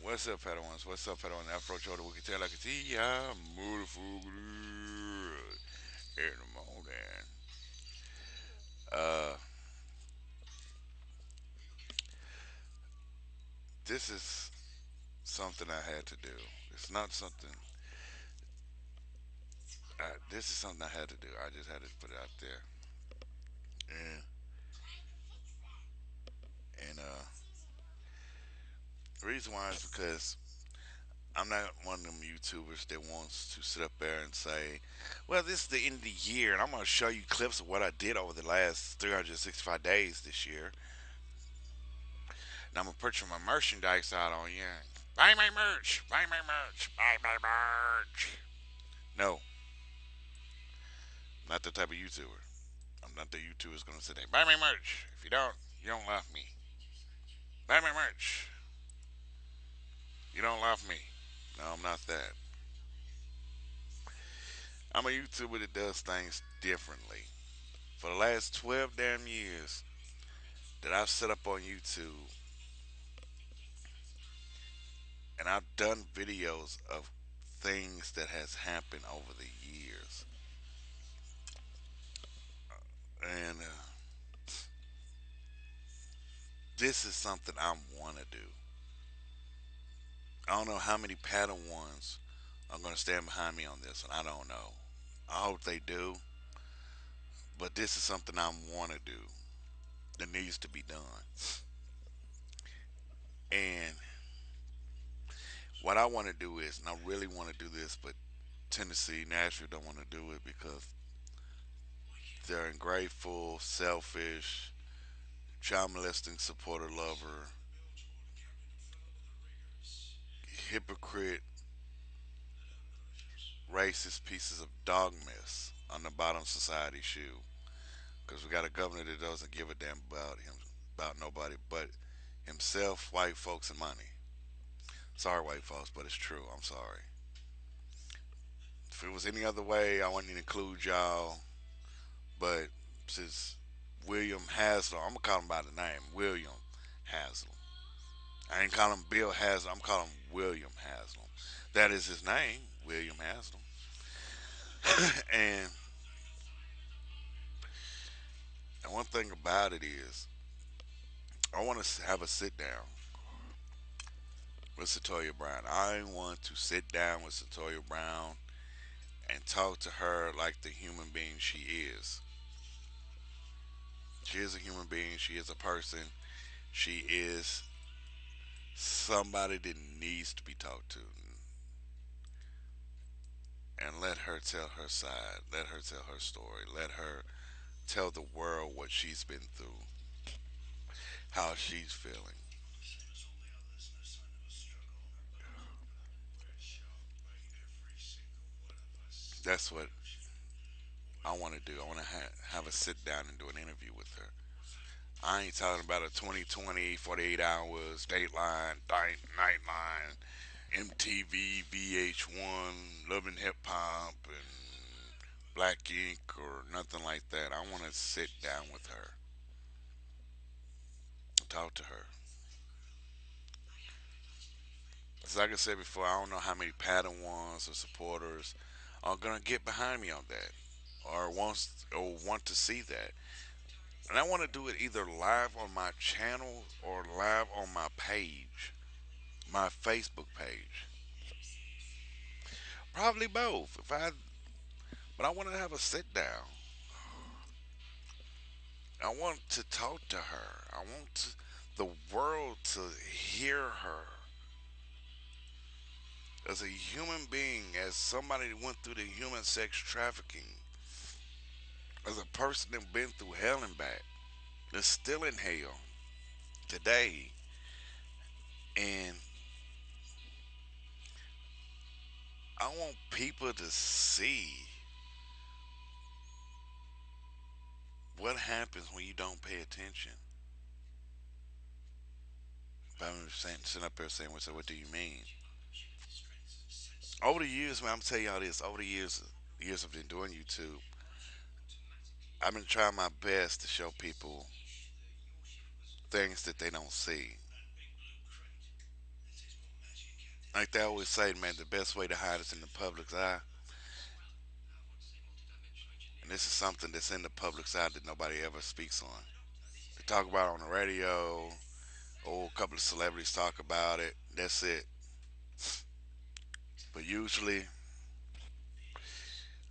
What's up, Padawans? What's up, Padawan? Afro Choda Wikitela Katia, beautiful in the morning. Uh, this is something I had to do. It's not something. This is something I had to do. I just had to put it out there. And and the reason why is because I'm not one of them YouTubers that wants to sit up there and say, "Well, this is the end of the year, and I'm going to show you clips of what I did over the last 365 days this year." And I'm gonna put my merchandise out on you. Buy my merch. Buy my merch. Buy my merch. No, not the type of YouTuber. I'm not the YouTuber who's gonna say that. Buy my merch. If you don't, you don't love me. Buy my merch. You don't love me. No, I'm not that. I'm a YouTuber that does things differently. For the last 12 damn years that I've set up on YouTube, and I've done videos of things that has happened over the years. And this is something I want to do. I don't know how many Padawans are going to stand behind me on this, and I don't know. I hope they do, but this is something I want to do that needs to be done. And what I want to do is, and I really want to do this, but Tennessee, Nashville don't want to do it because they're ungrateful, selfish, child molesting supporter lover, hypocrite, racist pieces of dog mess on the bottom society shoe. Because we got a governor that doesn't give a damn about him, about nobody but himself, white folks, and money. Sorry, white folks, but it's true. I'm sorry. If it was any other way, I wouldn't include y'all. But since William Haslam, I'm gonna call him by the name William Haslam. I ain't call him Bill Haslam. I'm calling him William Haslam. That is his name, William Haslam. and and one thing about it is, I want to have a sit down with Cyntoia Brown. I want to sit down with Cyntoia Brown and talk to her like the human being she is. She is a human being. She is a person. She is somebody that needs to be talked to. And let her tell her side. Let her tell her story. Let her tell the world what she's been through, how she's feeling. That's what I want to do. I want to have a sit down and do an interview with her. I ain't talking about a 2020, 48 hours, Dateline, Nightline, MTV, VH1, Loving Hip Hop, and Black Ink, or nothing like that. I want to sit down with her, talk to her. As like I said before, I don't know how many Padawans or supporters are gonna get behind me on that, or want to see that. And I want to do it either live on my channel or live on my page, my Facebook page. Probably both. But I want to have a sit down. I want to talk to her. I want the world to hear her as a human being, as somebody that went through the human sex trafficking, as a person that been through hell and back, that's still in hell today. And I want people to see what happens when you don't pay attention. But I'm saying, sitting up there saying, "So what do you mean?" Over the years, man, I'm telling y'all this. Over the years I've been doing YouTube, I've been trying my best to show people things that they don't see. Like they always say, man, the best way to hide is in the public's eye. And this is something that's in the public's eye that nobody ever speaks on. They talk about it on the radio, or a couple of celebrities talk about it. That's it. But usually,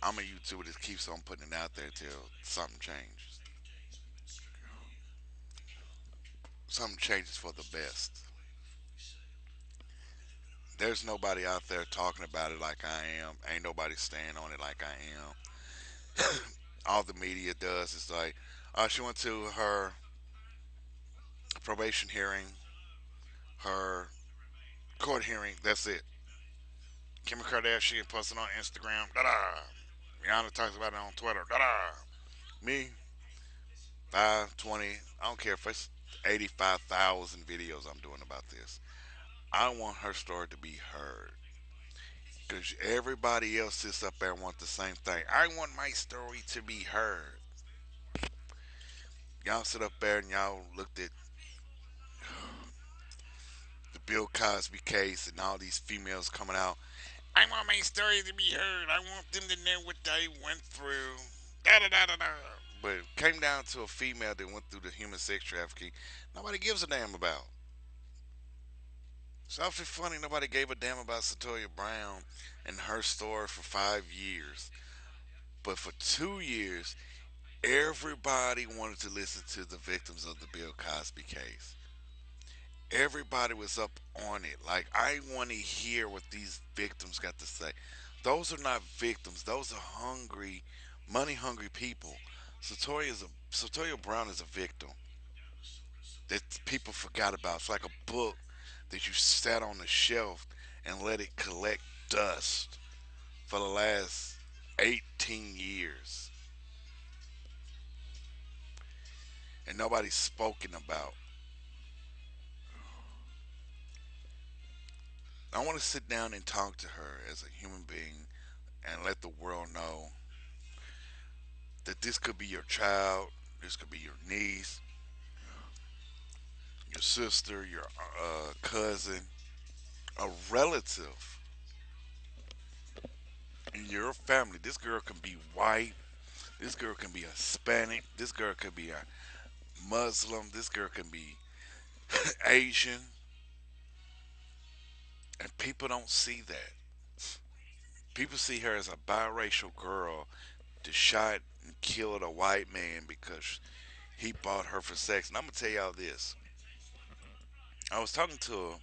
I'm a YouTuber that keeps on putting it out there till something changes. Something changes for the best. There's nobody out there talking about it like I am. Ain't nobody staying on it like I am. All the media does is like, she went to her probation hearing, her court hearing. That's it. Kim Kardashian posted on Instagram. Da da. Rihanna talks about it on Twitter. Da da. Me, 5, 20. I don't care if it's 85,000 videos I'm doing about this. I want her story to be heard. Because everybody else sits up there and wants the same thing. I want my story to be heard. Y'all sit up there and y'all looked at the Bill Cosby case and all these females coming out. I want my story to be heard. I want them to know what they went through. Da da da da da. But it came down to a female that went through the human sex trafficking. Nobody gives a damn about. It's awfully funny. Nobody gave a damn about Cyntoia Brown and her story for 5 years. But for 2 years, everybody wanted to listen to the victims of the Bill Cosby case. Everybody was up on it. Like, I want to hear what these victims got to say. Those are not victims. Those are hungry, money hungry people. Satoya Brown is a victim that people forgot about. It's like a book that you sat on the shelf and let it collect dust for the last 18 years, and nobody's spoken about. I want to sit down and talk to her as a human being and let the world know that this could be your child, this could be your niece, your sister, your cousin, a relative in your family. This girl can be white, this girl can be Hispanic, this girl could be a Muslim, this girl can be Asian, and people don't see that. People see her as a biracial girl that shot and killed a white man because he bought her for sex. And I'm gonna tell y'all this. I was talking to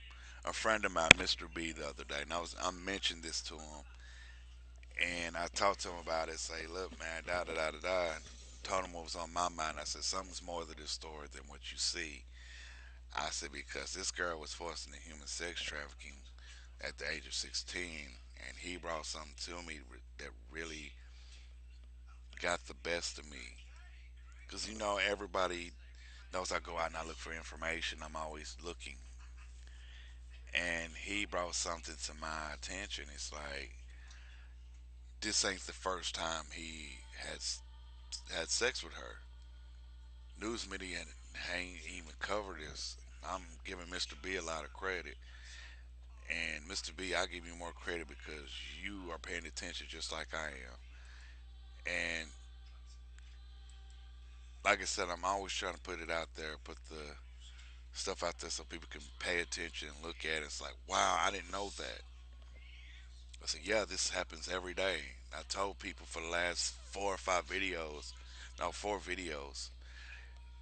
a friend of mine, Mr. B, the other day, and I mentioned this to him, and I talked to him about it. Say, look, man, da da da da da. Told him what was on my mind. I said, something's more to this story than what you see. I said because this girl was forced into human sex trafficking at the age of 16, and he brought something to me that really got the best of me. Because everybody knows I go out and I look for information. I'm always looking, and he brought something to my attention. It's like this ain't the first time he has had sex with her. News media ain't even covered this. I'm giving Mr. B a lot of credit. And Mr. B, I give you more credit because you are paying attention just like I am. And like I said, I'm always trying to put it out there, put the stuff out there so people can pay attention and look at it. It's like, wow, I didn't know that. I said, yeah, this happens every day. I told people for the last 4 or 5 videos, no, 4 videos,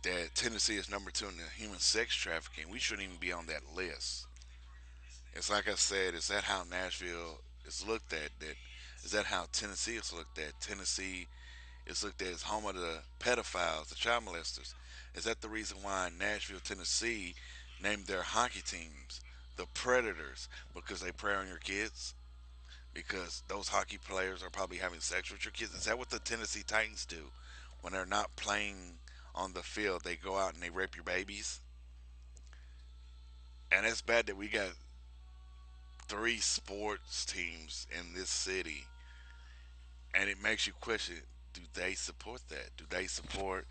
that Tennessee is number 2 in the human sex trafficking. We shouldn't even be on that list. It's like I said, is that how Nashville is looked at? That is that how Tennessee is looked at? Tennessee is looked at as home of the pedophiles, the child molesters. Is that the reason why Nashville, Tennessee named their hockey teams the Predators? Because they prey on your kids? Because those hockey players are probably having sex with your kids? Is that what the Tennessee Titans do? When they're not playing on the field, they go out and they rape your babies? And it's bad that we got 3 sports teams in this city, and it makes you question: do they support that? Do they support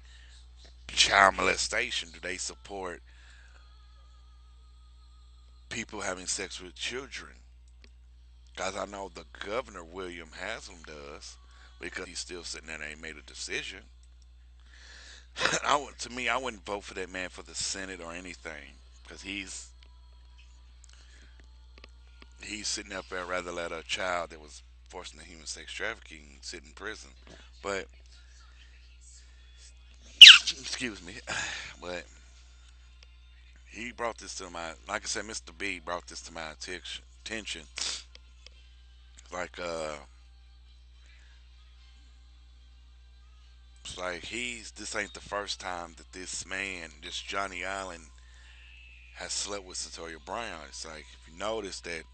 child molestation? Do they support people having sex with children? Because I know the governor, William Haslam, does because he's still sitting there and ain't made a decision. To me, I wouldn't vote for that man for the Senate or anything because he's sitting up there rather let a child that was forced into human sex trafficking sit in prison. But excuse me, but he brought this to my, like I said, Mr. B brought this to my attention. Like it's like this ain't the first time that this man, this Johnny Allen, has slept with Cyntoia Brown. It's like if you notice that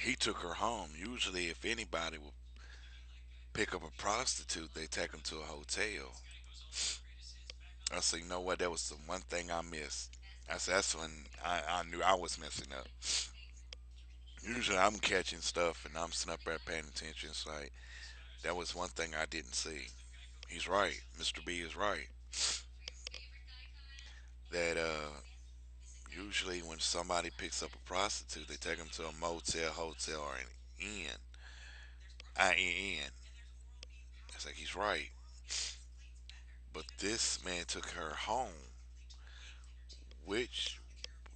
he took her home. Usually, if anybody would pick up a prostitute, they take them to a hotel. I said, you know what? That was the one thing I missed. I said that's when I knew I was messing up. Usually, I'm catching stuff and I'm sitting up there paying attention. It's like that was one thing I didn't see. He's right. Mr. B is right. That usually when somebody picks up a prostitute, they take them to a motel, hotel, or an inn. INN. It's like he's right. But this man took her home, which,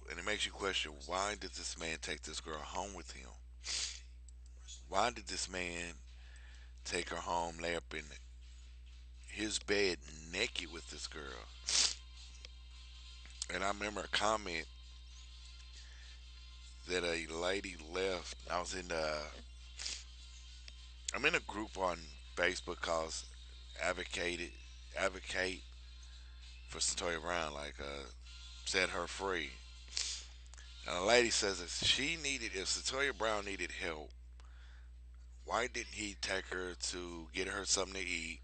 and it makes you question why did this man take this girl home with him? Why did this man take her home, lay up in his bed naked with this girl? And I remember a comment that a lady left. I'm in a group on Facebook called Advocate Advocate for Cyntoia Brown, like set her free. And a lady says if Cyntoia Brown needed help, why didn't he take her to get her something to eat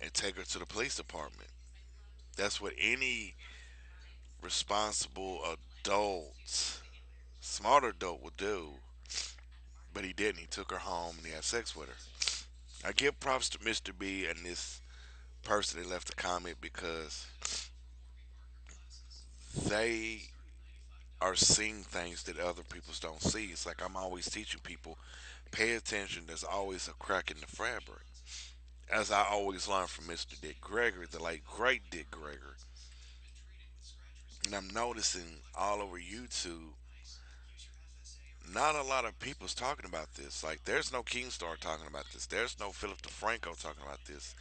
and take her to the police department? That's what any responsible adult, smart adult would do. But he didn't. He took her home and he had sex with her. I give props to Mr. B and this person that left a comment because they are seeing things that other people don't see. It's like I'm always teaching people, pay attention. There's always a crack in the fabric. As I always learn from Mr. Dick Gregory, the late great Dick Gregory. And I'm noticing all over YouTube, not a lot of people's talking about this. Like, there's no Keemstar talking about this. There's no Philip DeFranco talking about this.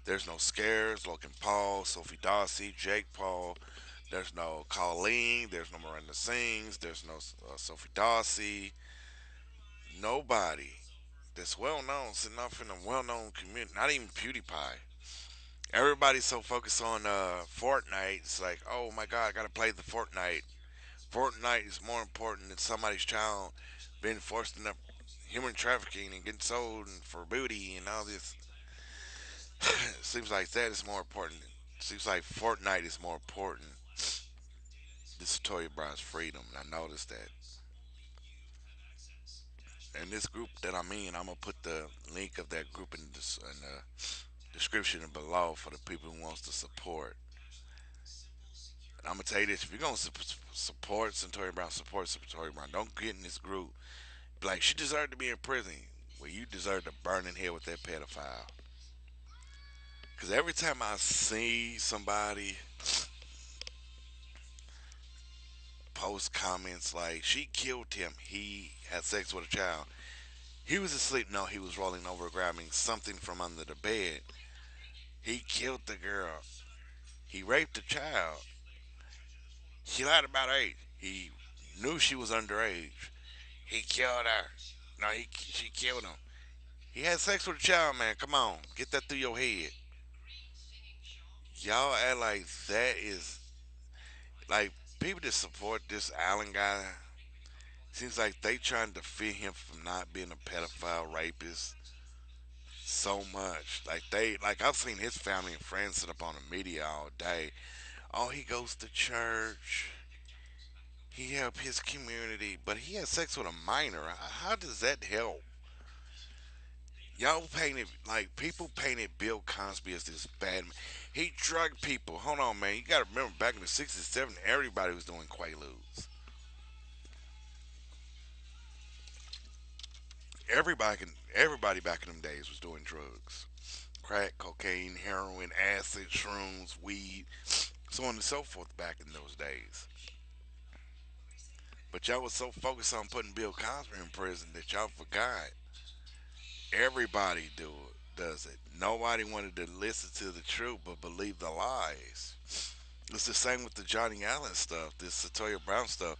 There's no Scares, Logan Paul, Sophie Darcy, Jake Paul. There's no Colleen. There's no Miranda Sings. There's no Sophie Darcy. Nobody that's well known, sitting off in a well known community. Not even PewDiePie. Everybody's so focused on Fortnite. It's like, oh my God, I gotta play the Fortnite. Fortnite is more important than somebody's child being forced into human trafficking and getting sold and for booty and all this. It seems like that is more important. It seems like Fortnite is more important than Satoya Brown's freedom. And I noticed that. And this group that I'm in, I'm gonna put the link of that group in the description below for the people who wants to support. And I'm gonna tell you this: if you're gonna support Cyntoia Brown, support Cyntoia Brown. Don't get in this group. Be like she deserved to be in prison. Well, you deserve to burn in hell with that pedophile. Because every time I see somebody post comments like she killed him, he had sex with a child. He was asleep. No, he was rolling over, grabbing something from under the bed. He killed the girl. He raped the child. She lied about age. He knew she was underage. He killed her. No, she killed him. He had sex with a child, man. Come on, get that through your head. Y'all act like that is like people that support this Allen guy. Seems like they trying to fit him from not being a pedophile rapist so much. Like I've seen his family and friends sit up on the media all day. Oh, he goes to church. He helped his community, but he had sex with a minor. How does that help? Y'all painted like people painted Bill Cosby as this bad man. He drugged people. Hold on, man. You got to remember back in the '60s, '70s, everybody was doing Quaaludes. Everybody back in them days was doing drugs. Crack, cocaine, heroin, acid, shrooms, weed, so on and so forth back in those days. But y'all was so focused on putting Bill Cosby in prison that y'all forgot everybody does it. Nobody wanted to listen to the truth but believe the lies. It's the same with the Johnny Allen stuff, this Satoya Brown stuff.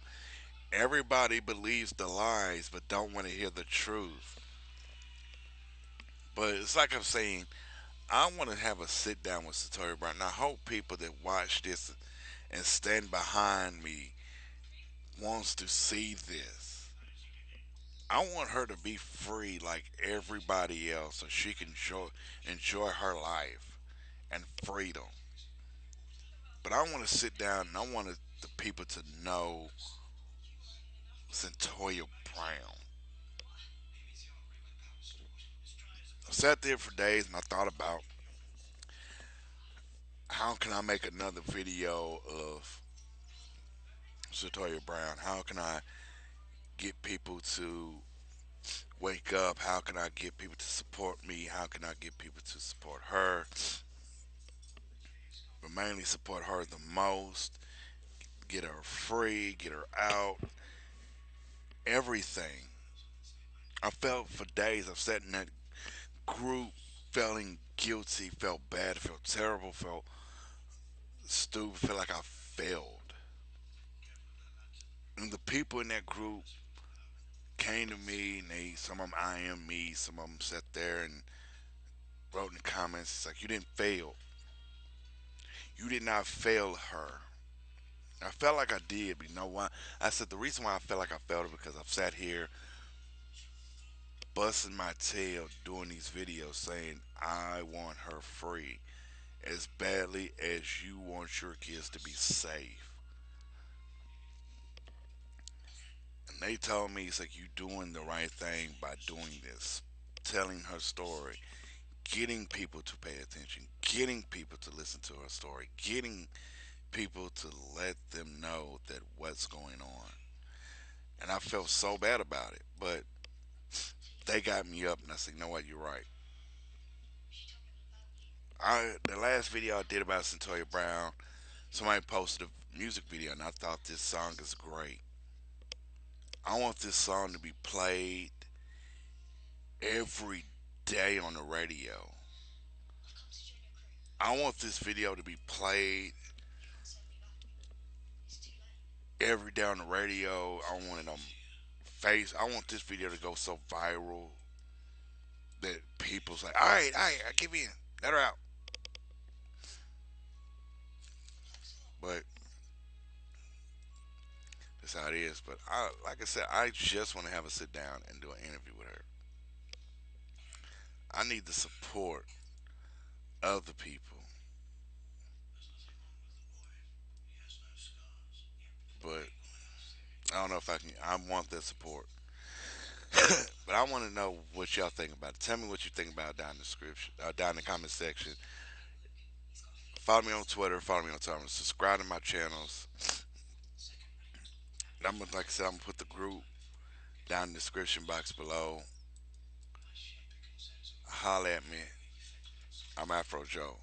Everybody believes the lies but don't want to hear the truth. But it's like I'm saying, I want to have a sit down with Satori Brown. And I hope people that watch this and stand behind me wants to see this. I want her to be free like everybody else so she can enjoy her life and freedom. But I want to sit down and I want the people to know Cyntoia Brown. I sat there for days and I thought about how can I make another video of Cyntoia Brown? How can I get people to wake up? How can I get people to support me? How can I get people to support her? But mainly support her the most. Get her free, get her out, everything. I felt for days, I've sat in that group feeling guilty, felt bad, felt terrible, felt stupid, felt like I failed. And the people in that group came to me and some of them I am me, some of them sat there and wrote in the comments, it's like, you didn't fail. You did not fail her. I felt like I did, but you know why? I said the reason why I felt like I failed is because I've sat here busting my tail doing these videos saying I want her free as badly as you want your kids to be safe. And they told me it's like you doing the right thing by doing this, telling her story, getting people to pay attention, getting people to listen to her story, getting people to let them know that what's going on. And I felt so bad about it, but they got me up, and I said, you know what, you're right. The last video I did about Cyntoia Brown, somebody posted a music video, and I thought this song is great. I want this song to be played every day on the radio. I want this video to be played every day on the radio. I want it on face. I want this video to go so viral that people's like, all right, I give in. Let her out. But that's how it is. But like I said, I just want to have a sit down and do an interview with her. I need the support of the people, but I don't know if I can. I want that support, but I want to know what y'all think about it. Tell me what you think about it down in the description, down in the comment section. Follow me on Twitter. Follow me on Tumblr. Subscribe to my channels. And I'm gonna, like I said, I'm gonna put the group down in the description box below. Holla at me. I'm Afro Joe.